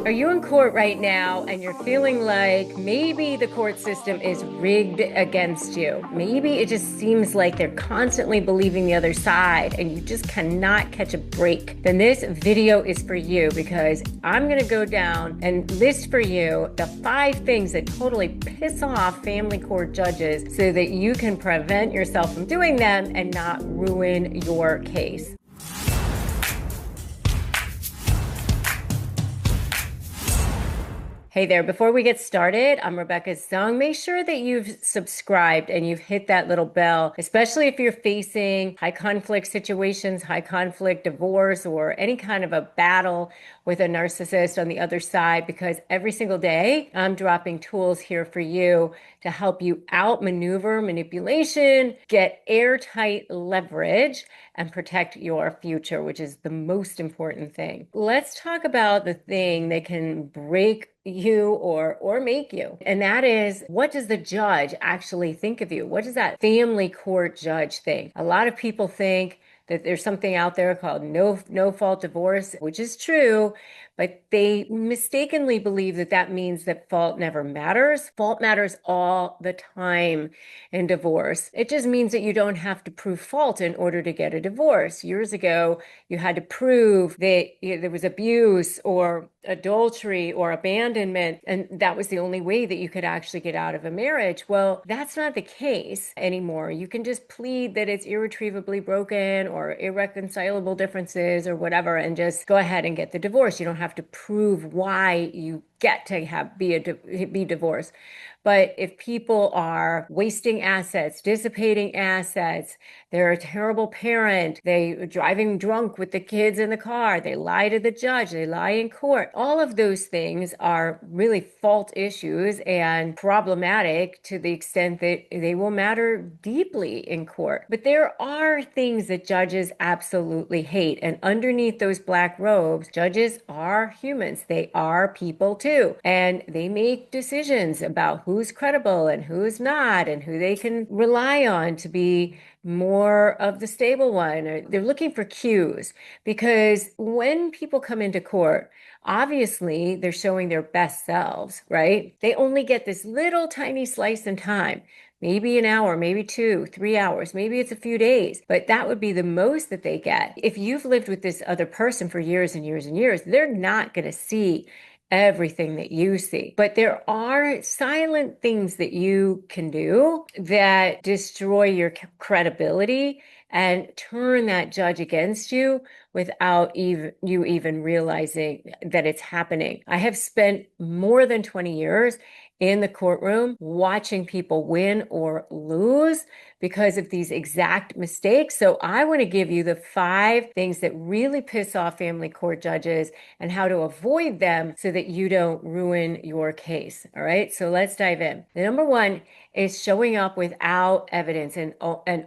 Are you in court right now and you're feeling like maybe the court system is rigged against you? Maybe it just seems like they're constantly believing the other side and you just cannot catch a break. Then this video is for you because I'm going to go down and list for you the 5 things that totally piss off family court judges so that you can prevent yourself from doing them and not ruin your case. Hey there, before we get started, I'm Rebecca Zung. Make sure that you've subscribed and you've hit that little bell, especially if you're facing high conflict situations, high conflict divorce, or any kind of a battle with a narcissist on the other side, because every single day I'm dropping tools here for you to help you outmaneuver manipulation, get airtight leverage, and protect your future, which is the most important thing. Let's talk about the thing that can break you or make you. And that is, what does the judge actually think of you? What does that family court judge think? A lot of people think that there's something out there called no fault divorce, which is true, but they mistakenly believe that that means that fault never matters. Fault matters all the time in divorce. It just means that you don't have to prove fault in order to get a divorce. Years ago, you had to prove that there was abuse or adultery or abandonment, and that was the only way that you could actually get out of a marriage. Well, that's not the case anymore. You can just plead that it's irretrievably broken or irreconcilable differences or whatever, and just go ahead and get the divorce. You don't have to prove why you get to be divorced. But if people are wasting assets, dissipating assets, they're a terrible parent, they're driving drunk with the kids in the car, they lie to the judge, they lie in court, all of those things are really fault issues and problematic to the extent that they will matter deeply in court. But there are things that judges absolutely hate. And underneath those black robes, judges are humans. They are people too. And they make decisions about who's credible and who's not, and who they can rely on to be more of the stable one. They're looking for cues, because when people come into court, obviously they're showing their best selves, right? They only get this little tiny slice in time. Maybe an hour, maybe 2, 3 hours, maybe it's a few days, but that would be the most that they get. If you've lived with this other person for years and years and years, they're not going to see everything that you see. But there are silent things that you can do that destroy your credibility and turn that judge against you without even realizing that it's happening. I have spent more than 20 years in the courtroom watching people win or lose because of these exact mistakes. So I want to give you the 5 things that really piss off family court judges and how to avoid them so that you don't ruin your case. All right, so let's dive in. The number 1 is showing up without evidence and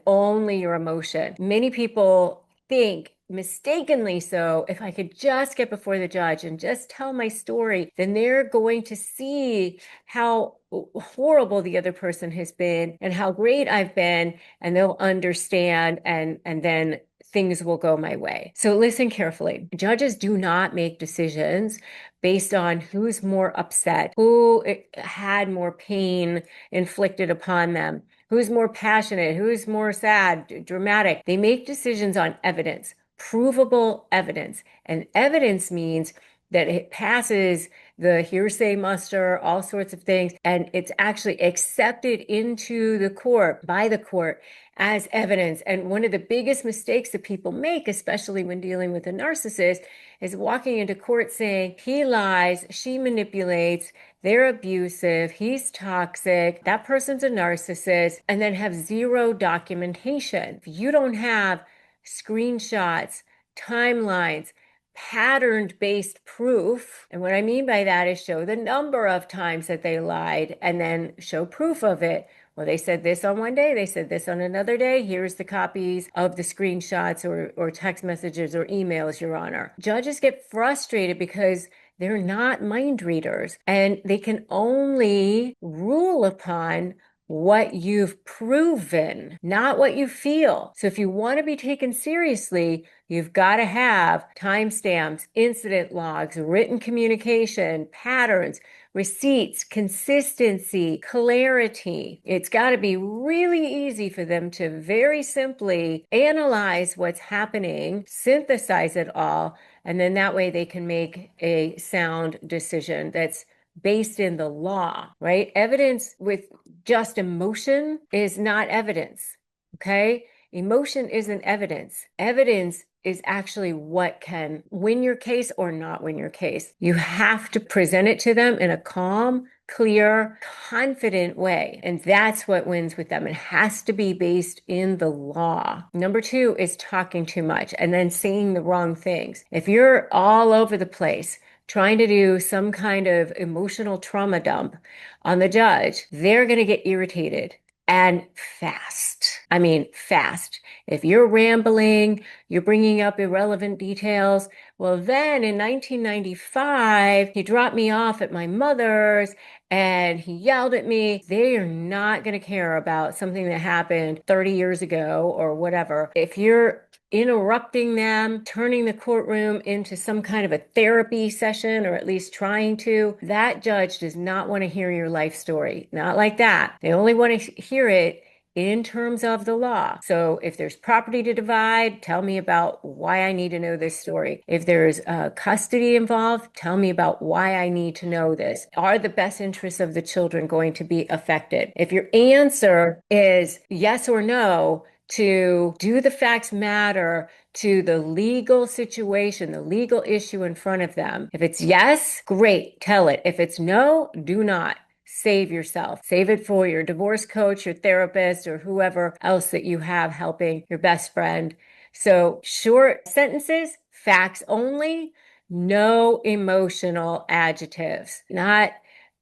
only your emotion. Many people think, mistakenly so, if I could just get before the judge and just tell my story, then they're going to see how horrible the other person has been and how great I've been, and they'll understand, and then things will go my way. So listen carefully. Judges do not make decisions based on who's more upset, who had more pain inflicted upon them, who's more passionate, who's more sad, dramatic. They make decisions on evidence, provable evidence. And evidence means that it passes the hearsay muster, all sorts of things, and it's actually accepted into the court, by the court, as evidence. And one of the biggest mistakes that people make, especially when dealing with a narcissist, is walking into court saying, he lies, she manipulates, they're abusive, he's toxic, that person's a narcissist, and then have zero documentation. If you don't have screenshots, timelines, pattern-based proof. And what I mean by that is show the number of times that they lied and then show proof of it. Well, they said this on one day, they said this on another day. Here's the copies of the screenshots or text messages or emails, Your Honor. Judges get frustrated because they're not mind readers, and they can only rule upon what you've proven, not what you feel. So if you want to be taken seriously, you've got to have timestamps, incident logs, written communication, patterns, receipts, consistency, clarity. It's got to be really easy for them to very simply analyze what's happening, synthesize it all, and then that way they can make a sound decision that's based in the law, right? Evidence with just emotion is not evidence, okay? Emotion isn't evidence. Evidence is actually what can win your case or not win your case. You have to present it to them in a calm, clear, confident way. And that's what wins with them. It has to be based in the law. Number two is talking too much and then saying the wrong things. If you're all over the place, trying to do some kind of emotional trauma dump on the judge, they're going to get irritated and fast. I mean, fast. If you're rambling, you're bringing up irrelevant details. Well, then in 1995, he dropped me off at my mother's and he yelled at me. They are not going to care about something that happened 30 years ago or whatever. If you're interrupting them, turning the courtroom into some kind of a therapy session, or at least trying to, that judge does not want to hear your life story. Not like that. They only want to hear it in terms of the law. So if there's property to divide, tell me about why I need to know this story. If there's custody involved, tell me about why I need to know this. Are the best interests of the children going to be affected? If your answer is yes or no, to do the facts matter to the legal situation, the legal issue in front of them. If it's yes, great, tell it. If it's no, do not. Save yourself. Save it for your divorce coach, your therapist, or whoever else that you have helping, your best friend. So short sentences, facts only, no emotional adjectives. Not,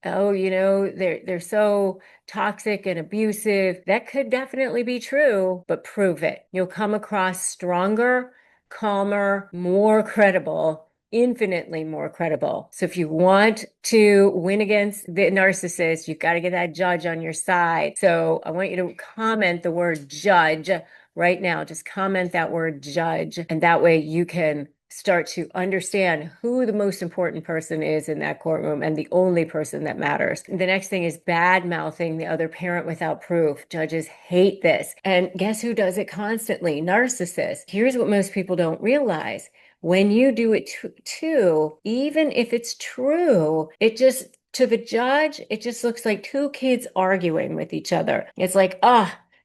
oh, they're so toxic and abusive. That could definitely be true, but prove it. You'll come across stronger, calmer, more credible, infinitely more credible. So if you want to win against the narcissist, you've got to get that judge on your side. So I want you to comment the word judge right now. Just comment that word judge, and that way you can start to understand who the most important person is in that courtroom and the only person that matters. The next thing is bad mouthing the other parent without proof. Judges hate this. And guess who does it constantly? Narcissists. Here's what most people don't realize. When you do it too, even if it's true, to the judge, it just looks like two kids arguing with each other. It's like,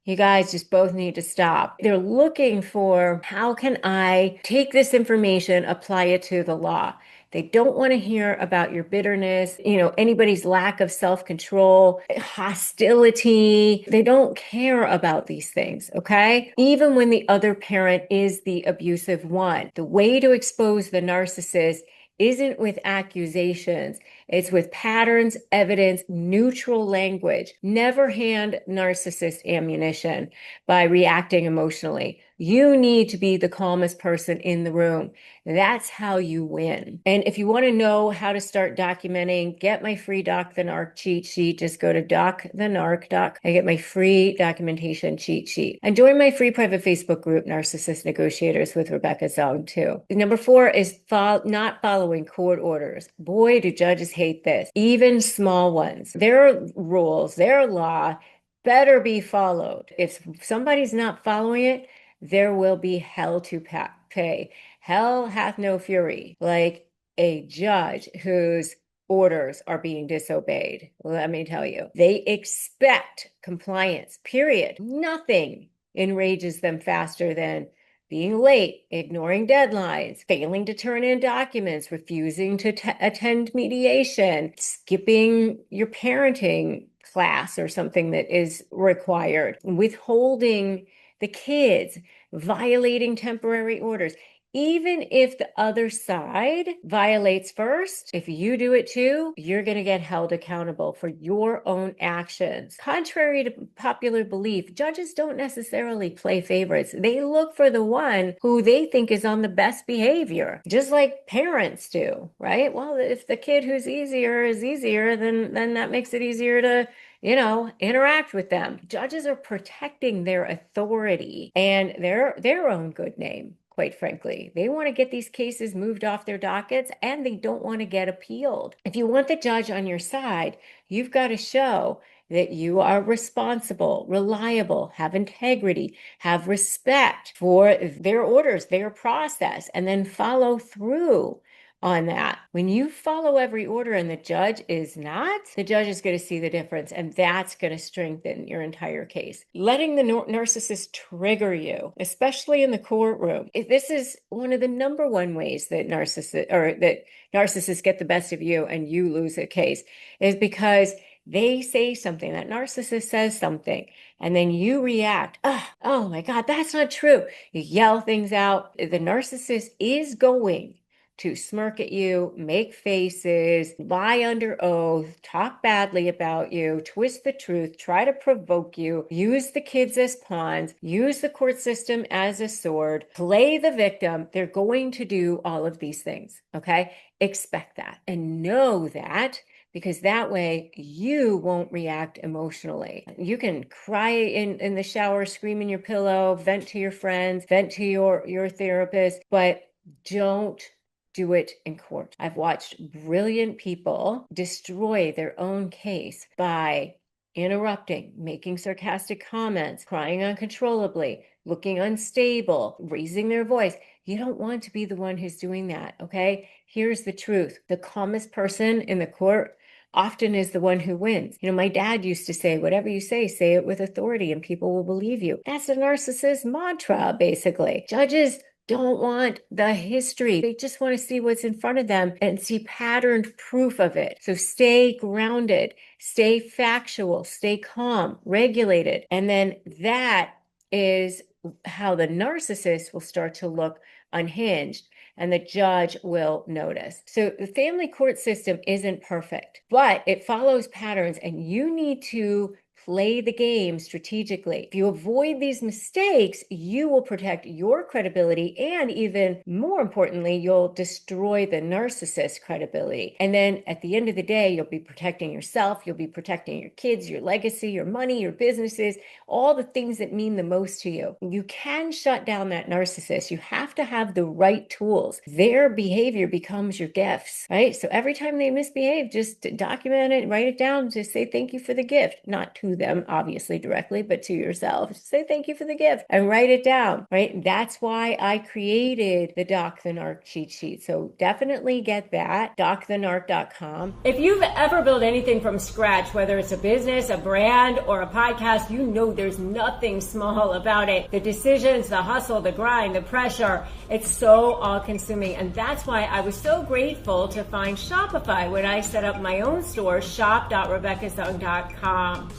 you guys just both need to stop. They're looking for, how can I take this information, apply it to the law? They don't want to hear about your bitterness, anybody's lack of self-control, hostility. They don't care about these things, okay? Even when the other parent is the abusive one. The way to expose the narcissist isn't with accusations. It's with patterns, evidence, neutral language. Never hand narcissist ammunition by reacting emotionally. You need to be the calmest person in the room. That's how you win. And if you want to know how to start documenting, get my free Doc the Narc cheat sheet. Just go to docthenarc.com and get my free documentation cheat sheet. And join my free private Facebook group, Narcissist Negotiators with Rebecca Zung, too. Number 4 is not following court orders. Boy, do judges hate this. Even small ones. Their rules, their law better be followed. If somebody's not following it, there will be hell to pay. Hell hath no fury, like a judge whose orders are being disobeyed. Let me tell you, they expect compliance, period. Nothing enrages them faster than being late, ignoring deadlines, failing to turn in documents, refusing to attend mediation, skipping your parenting class or something that is required, withholding the kids, violating temporary orders. Even if the other side violates first, if you do it too, you're going to get held accountable for your own actions. Contrary to popular belief, judges don't necessarily play favorites. They look for the one who they think is on the best behavior, just like parents do, right? Well, if the kid who's easier is easier, then that makes it easier to interact with them. Judges are protecting their authority and their own good name. Quite frankly, they want to get these cases moved off their dockets and they don't want to get appealed. If you want the judge on your side, you've got to show that you are responsible, reliable, have integrity, have respect for their orders, their process, and then follow through on that. When you follow every order and the judge is not, the judge is going to see the difference, and that's going to strengthen your entire case. Letting the narcissist trigger you, especially in the courtroom. This is one of the number one ways that narcissists get the best of you and you lose a case, is because they say something, that narcissist says something, and then you react, oh my God, that's not true. You yell things out. The narcissist is going to smirk at you, make faces, lie under oath, talk badly about you, twist the truth, try to provoke you, use the kids as pawns, use the court system as a sword, play the victim. They're going to do all of these things, okay? Expect that and know that, because that way you won't react emotionally. You can cry in the shower, scream in your pillow, vent to your friends, vent to your therapist, but don't do it in court. I've watched brilliant people destroy their own case by interrupting, making sarcastic comments, crying uncontrollably, looking unstable, raising their voice. You don't want to be the one who's doing that, okay? Here's the truth. The calmest person in the court often is the one who wins. My dad used to say, whatever you say it with authority and people will believe you. That's a narcissist mantra, basically. Judges don't want the history. They just want to see what's in front of them and see patterned proof of it. So stay grounded, stay factual, stay calm, regulated. And then that is how the narcissist will start to look unhinged, and the judge will notice. So the family court system isn't perfect, but it follows patterns, and you need to play the game strategically. If you avoid these mistakes, you will protect your credibility, and even more importantly, you'll destroy the narcissist's credibility. And then at the end of the day, you'll be protecting yourself, you'll be protecting your kids, your legacy, your money, your businesses, all the things that mean the most to you. You can shut down that narcissist. You have to have the right tools. Their behavior becomes your gifts, right? So every time they misbehave, just document it, write it down, just say thank you for the gift, not to them obviously directly, but to yourself. Just say thank you for the gift and write it down, right? That's why I created the Doc the Narc cheat sheet. So definitely get that, docthenarc.com. If you've ever built anything from scratch, whether it's a business, a brand, or a podcast, you know there's nothing small about it. The decisions, the hustle, the grind, the pressure, it's so all-consuming. And that's why I was so grateful to find Shopify when I set up my own store, shop.rebeccazung.com.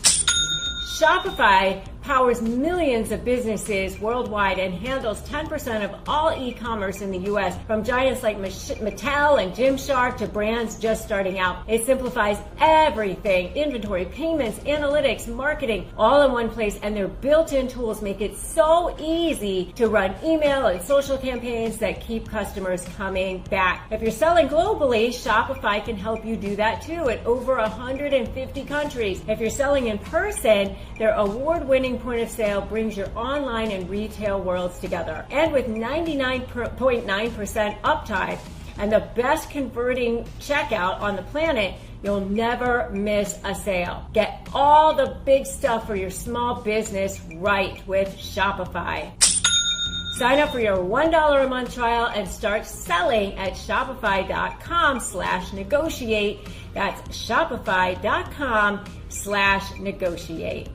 Shopify powers millions of businesses worldwide and handles 10% of all e-commerce in the US, from giants like Mattel and Gymshark to brands just starting out. It simplifies everything: inventory, payments, analytics, marketing, all in one place, and their built-in tools make it so easy to run email and social campaigns that keep customers coming back. If you're selling globally, Shopify can help you do that too in over 150 countries. If you're selling in person, their award-winning point of sale brings your online and retail worlds together. And with 99.9% uptime and the best converting checkout on the planet, you'll never miss a sale. Get all the big stuff for your small business right with Shopify. Sign up for your $1 a month trial and start selling at shopify.com/negotiate. That's shopify.com/negotiate.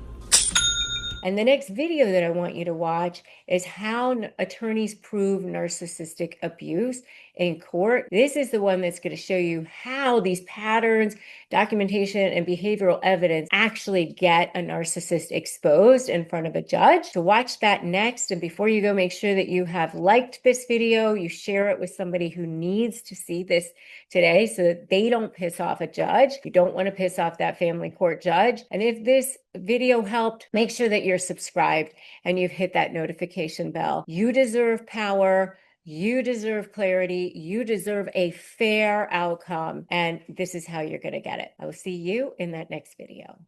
And the next video that I want you to watch is how attorneys prove narcissistic abuse in court. This is the one that's going to show you how these patterns, documentation, and behavioral evidence actually get a narcissist exposed in front of a judge. So watch that next. And before you go, make sure that you have liked this video, you share it with somebody who needs to see this today so that they don't piss off a judge. You don't want to piss off that family court judge. And if this video helped, make sure that you're subscribed and you've hit that notification bell. You deserve power. You deserve clarity. You deserve a fair outcome. And this is how you're going to get it. I will see you in that next video.